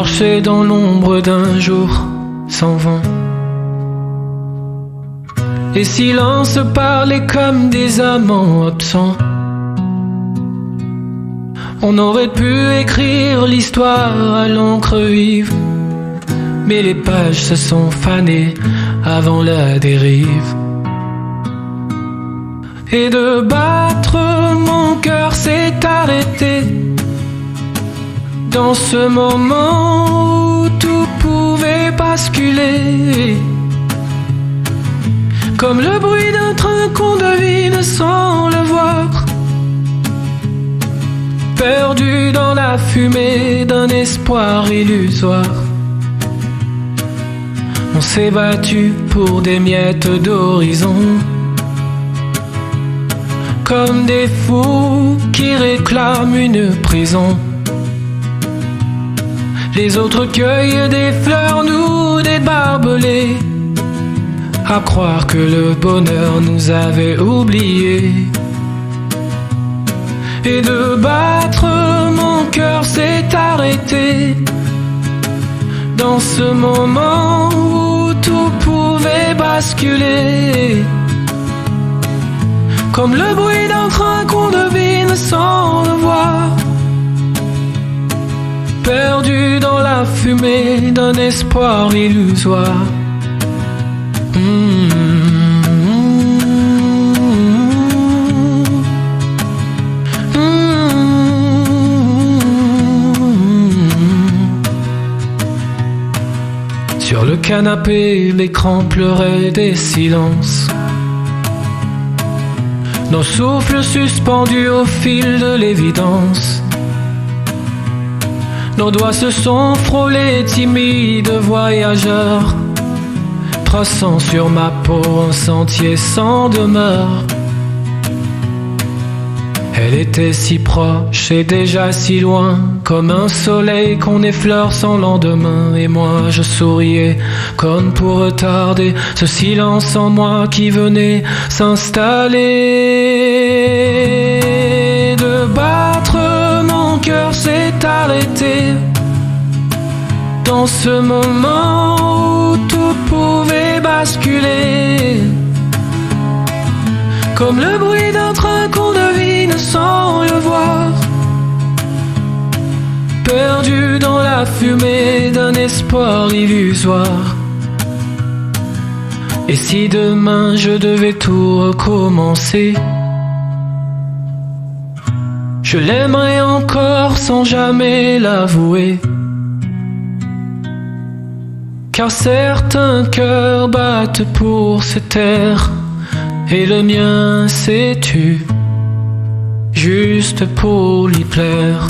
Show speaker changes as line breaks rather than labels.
marcher dans l'ombre d'un jour sans vent. Les silences parlaient comme des amants absents. On aurait pu écrire l'histoire à l'encre vive, mais les pages se sont fanées avant la dérive. Et de battre, mon cœur s'est arrêté dans ce moment où tout pouvait basculer, comme le bruit d'un train qu'on devine sans le voir, perdu dans la fumée d'un espoir illusoire. On s'est battu pour des miettes d'horizon, comme des fous qui réclament une prison. Les autres cueillent des fleurs, nous des barbelés, à croire que le bonheur nous avait oubliés. Et de battre, mon cœur s'est arrêté dans ce moment où tout pouvait basculer, comme le bruit d'un train qu'on devine sans le voir, perdu dans la fumée d'un espoir illusoire. Sur le canapé, l'écran pleurait des silences, nos souffles suspendus au fil de l'évidence. Nos doigts se sont frôlés, timides voyageurs, traçant sur ma peau un sentier sans demeure. Elle était si proche et déjà si loin, comme un soleil qu'on effleure sans lendemain. Et moi je souriais comme pour retarder ce silence en moi qui venait s'installer. De battre, mon cœur s'est arrêté dans ce moment où tout pouvait basculer, comme le bruit d'un train qu'on devine sans le voir, perdu dans la fumée d'un espoir illusoire. Et si demain je devais tout recommencer, je l'aimerais encore sans jamais l'avouer, car certains cœurs battent pour se taire, et le mien s'est tu juste pour lui plaire.